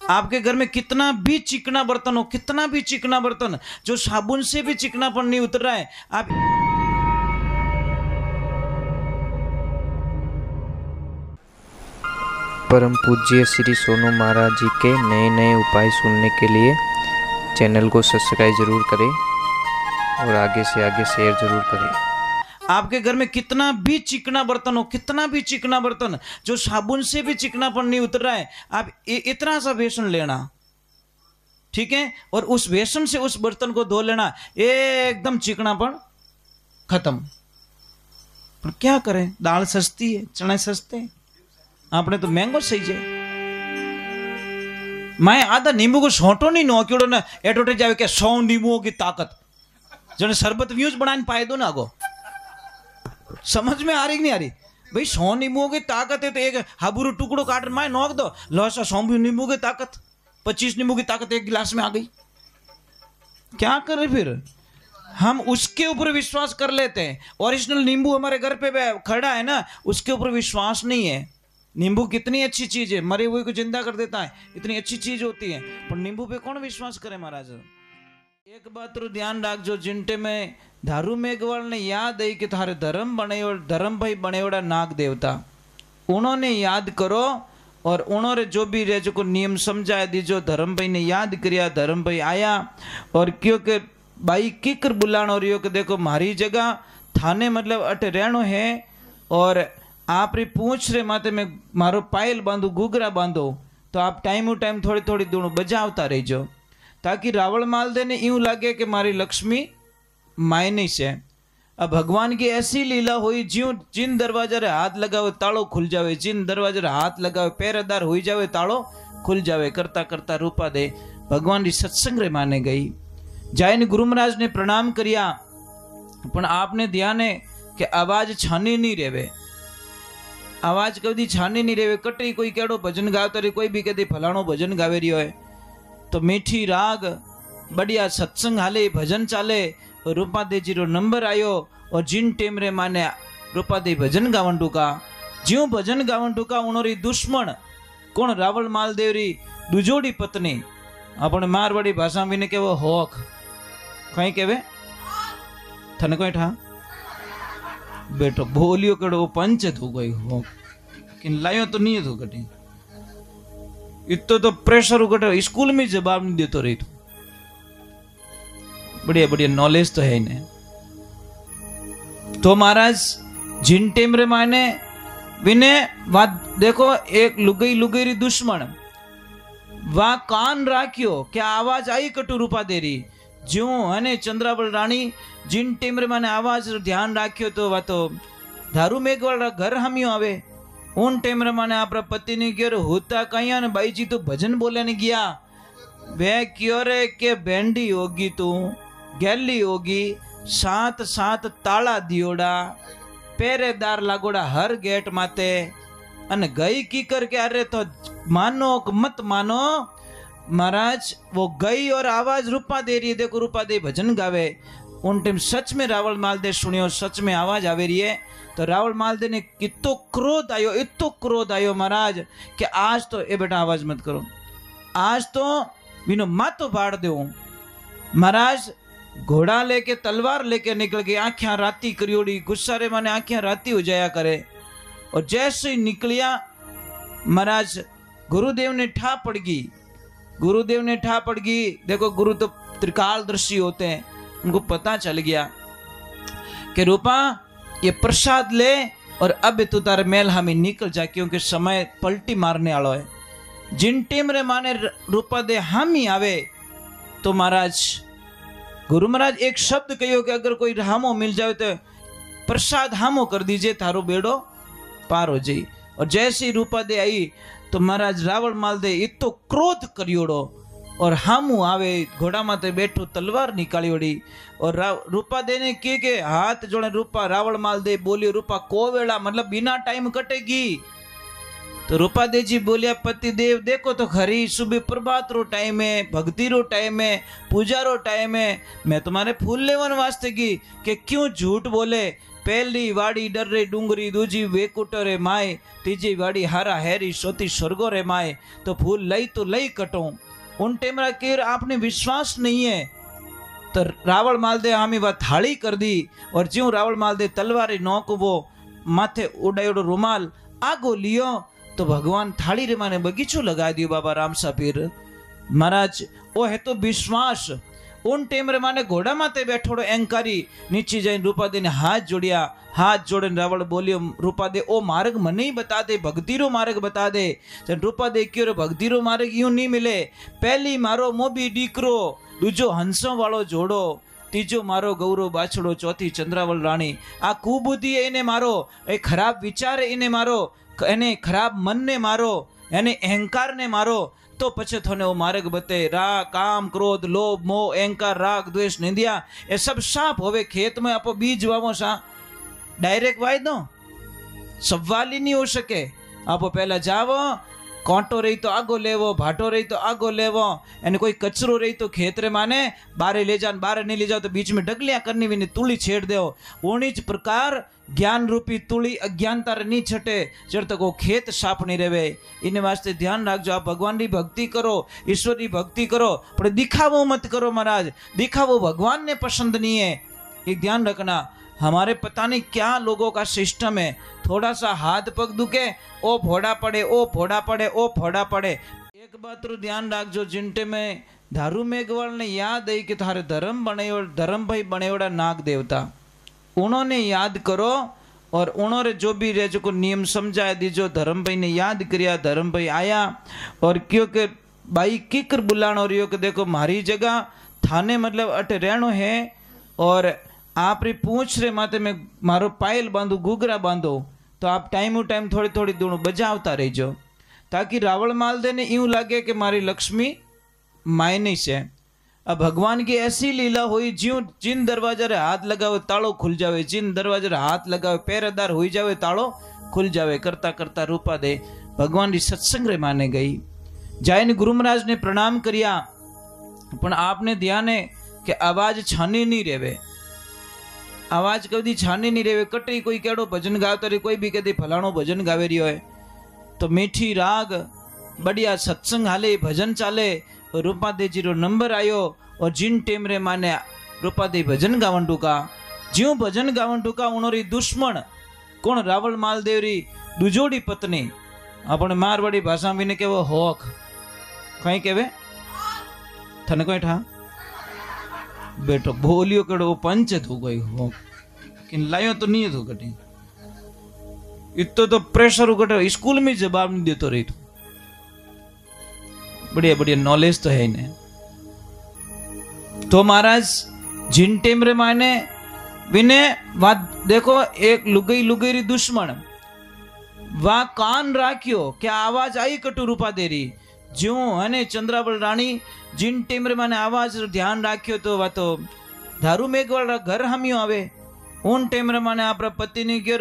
आपके घर में कितना भी चिकना बर्तन हो, कितना भी चिकना बर्तन जो साबुन से भी चिकनापन नहीं उतर रहा है, आप परम पूज्य श्री सोनू महाराज जी के नए नए उपाय सुनने के लिए चैनल को सब्सक्राइब जरूर करें और आगे से आगे शेयर जरूर करें। आपके घर में कितना भी चिकना बर्तन हो, कितना भी चिकना बर्तन जो साबुन से भी चिकनापन नहीं उतर रहा है, आप इतना सा बेसन लेना, ठीक है, और उस बेसन से उस बर्तन को धो लेना, एकदम चिकनापन खत्म। पर क्या करें, दाल सस्ती है, चने सस्ते हैं, आपने तो महंगो सही है। मैं आधा नींबू को सोटो नहीं नोक्योड़ो ना एटोटे जावे के 100 नींबुओं की ताकत जने शरबत व्यूज बनाने पाए दो ना आगो। समझ में आ रही नहीं आ रही भाई? 100 नींबुओं की ताकत है तो एक हाबुरु टुकड़ो काट मैं नोक दो, लौसा 100 नींबू की ताकत, 25 नींबू की ताकत एक गिलास में आ गई। क्या करें फिर? हम उसके ऊपर विश्वास कर लेते हैं। ओरिजिनल नींबू हमारे घर पे खड़ा है ना, उसके ऊपर विश्वास नहीं है। नींबू कितनी अच्छी चीज है, मरे हुए को जिंदा कर देता है, इतनी अच्छी चीज होती है, पर नींबू पे कौन विश्वास करे महाराज? एक बात तो ध्यान रख, जो जिंटे में धारू मेघवाल ने याद है कि थारे धर्म भाई बनेवड़ा नाग देवता, उन्होंने याद करो और उन्होंने जो भी रेज को नियम समझाया दीजो। धर्म भाई ने याद किया, धर्म भाई आया और क्योंकि भाई किकर बुलाना और यो कि देखो मारी जगह थाने मतलब अटे रहनो है और आप री पूछ रे माते में मारो पायल बांधो, घूघरा बांधो, तो आप टाइम टाइम थोड़ी थोड़ी दूर बजावता रहीजो, ताकि रावण मालदे ने यूं लगे कि मारी लक्ष्मी मायनी से। अब भगवान की ऐसी लीला हुई, ज्यों जिन दरवाजा रे हाथ लगावे तालो खुल जावे, जिन दरवाजा रे हाथ लगावे पहरेदार हो जावे तालो खुल जावे। करता करता रूपा दे भगवान की सत्संग रे माने गई। जाइन गुरु महाराज ने प्रणाम करिया, पण आपने ध्यान है कि आवाज छानी नहीं रेवे, आवाज कभी छानी नहीं रेवे। कटी कोई केड़ो भजन गावता रे, कोई भी कदी फलाणो भजन गावे रही है तो मीठी राग बढ़िया सत्संग हाले, भजन चाले, रूपादेव जी रो नंबर आयो और जिन टेम रे माने रूपादेव भजन गावन टूका, ज्यों भजन गावन टूका उनोरी दुश्मन कौन रावण मालदेव री दुजोड़ी पत्नी, अपने मारवाड़ी भाषा में ने केवो होक कहीं केवे थने कोई ठा बेटो बोलियो केड़ो पंच थू कोई हो किन लायो तो नहीं थू कटी इतो तो प्रेशर उगटे स्कूल में जवाब नहीं देतो रही तू। बढ़िया बढ़िया नॉलेज तो है इन्हें। तो महाराज जिन टेम रे माने विने बात देखो, एक लुगई लुगेरी दुश्मन वा कान राख्यो क्या आवाज आई कटु रूपा देरी ज्यों हने चंद्रावल रानी जिन टेम रे माने आवाज ध्यान राख्यो तो वा तो धारू मेघवाल घर हमियो आवे। उन टेम रे माने आपरा पति ने क्यों होता कहीं ने भाई जी तो भजन बोले ने गया, वे क्यों रे के भेंडी होगी तू गैली होगी, सात सात ताला दियोड़ा, पहरेदार लागोड़ा हर गेट माते, अने गई की करके अरे तो मानो मत मानो महाराज वो गई और आवाज रूपा दे रही है। देखो रूपा दे भजन गावे, उन टाइम सच में रावण मालदे सुनियो, सच में आवाज आवे रही है। तो रावण मालदे ने कितो क्रोध आयो, इतो क्रोध आयो महाराज कि आज तो ए बेटा आवाज मत करो, आज तो बिनो मातो फाड़ दो। महाराज घोड़ा लेके तलवार लेके निकल गए, आंखें राती करियोड़ी, गुस्सा रे माने आंखें राती हो जाया करे। और जैसे ही निकलिया महाराज गुरुदेव ने ठा पड़ गई, गुरुदेव ने ठा पड़ गई। देखो गुरु तो त्रिकालदर्शी होते हैं, उनको पता चल गया कि रूपा ये प्रसाद ले और अब तू तारे मेल हमें निकल जा, क्योंकि समय पलटी मारने वाला है। जिन टेम रे माने रूपा दे हम ही आवे तो महाराज गुरु महाराज एक शब्द कहो कि अगर कोई हामो मिल जाए तो प्रसाद हामो कर दीजिए, थारो बेड़ो पार हो जाई। और जैसी रूपा दे आई तो महाराज रावण मालदे इतो क्रोध करियोड़ो और हामू आवे, घोड़ा माते बैठो तलवार निकालियोड़ी और रूपा दे ने के हाथ जोड़े रूपा रावण मालदे बोलियो रूपा को वेला मतलब बिना टाइम कटेगी। तो रूपा दे जी बोलिया पति देव देखो तो खरी, सुबह प्रभात रो टाइम है, भक्ति रो टाइम है, पूजा रो टाइम है, मैं तुम्हारे फूल लेवन वास्ते की कि क्यों झूठ बोले, पहली वाड़ी डर रे डूंगरी, दूजी वेकुट रे माए, तीजी वाड़ी हारा हैरी, सोती स्वर्गो रे माए, तो फूल लई तो लई कटो। उन टेमरा केर आपने विश्वास नहीं है तो रावण मालदे आमी बात थाली कर दी, और ज्यों रावण मालदे तलवारी नौकवो माथे उड़ायोड़ो रुमाल आगो लियो तो भगवान थाली रे माने बगीचो लगा दियो। बाबा रामसा पीर महाराज ओ है तो विश्वास। उन टेम रे माने घोड़ा माते बैठोड़ो एंकारी नीचे जाइन रूपादे ने हाथ जोड़िया, हाथ जोड़े रावण बोलियो रूपादे ओ मार्ग मने ही बता दे, भक्तिरो मार्ग बता दे। जन रूपादे क्यों भक्तिरो मार्ग यूं नहीं मिले, पहली मारो मोबी डीकरो, दूजो हंसों वालो जोड़ो, तीजो मारो गौरव बाछड़ो, चौथी चंद्रावल राणी। आ कुबुद्धि इने मारो, ए खराब विचार इने मारो, एने खराब मन ने मारो, एने अहंकार ने मारो, तो पछे थोने वो मार्ग बते। राग काम क्रोध लोभ मोह अहंकार राग द्वेष निंदिया ए सब साप होवे। खेत में आपो बीज वावो सा डायरेक्ट वाई दो, सवाल ही नहीं हो सके। आपो पहला जावो, कांटो रही तो आगो लेवो, भाटो रही तो आगो लेवो, एने कोई कचरो रही तो खेत रे माने बारे ले जान, बारे नहीं ले जाओ तो बीच में डगलियां करनी भी नहीं, तुली छेड़ दो। ओनीच प्रकार ज्ञान रूपी तुली अज्ञानता रे नहीं छटे जब तक वो खेत साफ नहीं रहे। इन वास्ते ध्यान रखजो, आप भगवान की भक्ति करो, ईश्वर की भक्ति करो, पर दिखावो मत करो महाराज। दिखावो भगवान ने पसंद नहीं है, ये ध्यान रखना। हमारे पता नहीं क्या लोगों का सिस्टम है, थोड़ा सा हाथ पग दुखे ओ फोड़ा पड़े, ओ फोड़ा पड़े, ओ फोड़ा पड़े। एक बात रो ध्यान रखजो, जिनटे में धारू मेघवाल ने याद है कि थारे धर्म भाई बनेवड़ा नाग देवता, उन्होंने याद करो। और उन्होंने जो भी रे जो को नियम समझाया दीजो, धर्म भाई ने याद करिया, धर्म भाई आया और क्योंकि भाई किकर बुलानो रियो कि देखो मारी जगह थाने मतलब अटे रहनो है, और आप री पूछ रे माते में मारो पायल बांधो, घूघरा बांधो, तो आप टाइम टाइम थोड़ी थोड़ी दूणो बजावता रहीजो, ताकि रावण मालदे ने यूं लगे कि मारी लक्ष्मी मायनी से। अब भगवान की ऐसी लीला हुई, ज्यों जिन दरवाजा रे हाथ लगावे तालो खुल जावे, जिन दरवाजा रे हाथ लगावे पहरेदार हो जावे तालो खुल जावे। करता करता रूपा दे भगवान की सत्संग रे माने गई। जाइन गुरु महाराज ने प्रणाम करिया, पण आपने ध्यान है कि आवाज छानी नहीं रेवे, आवाज कभी छानी नहीं रेवे। कटरी कोई केड़ो भजन गावता रे, कोई भी कदी फलाणो भजन गावे रियो है, तो मीठी राग बढ़िया सत्संग हाले, भजन चाले। रूपादे जी रो नंबर आयो और जिन टेम रे माने रूपादे भजन गावन टूका, ज्यों भजन गावन टूका उनोरी दुश्मन कोण रावण मालदेव री दुजोड़ी पत्नी, अपने मारवाड़ी भाषा में ने केवो होक कहीं केवे थने कोई ठा बेटो बोलियो केड़ो पंच थू कोई होक किन लायो तो नहीं थू कटी, इतो तो प्रेशर उकटे स्कूल में जवाब नहीं देतो रही। बढ़िया बढ़िया नॉलेज तो है इन्हें। तो महाराज जिन टेम रे माने विने बात देखो, एक लुगई लुगेरी दुश्मन वा कान राख्यो, क्या आवाज आई कटु रूपा देरी ज्यों हने चंद्रावल रानी जिन टेम रे माने आवाज ध्यान राख्यो तो वा तो धारू मेघवाल घर हमियो आवे। उन टेम रे माने आपरा पति ने कहो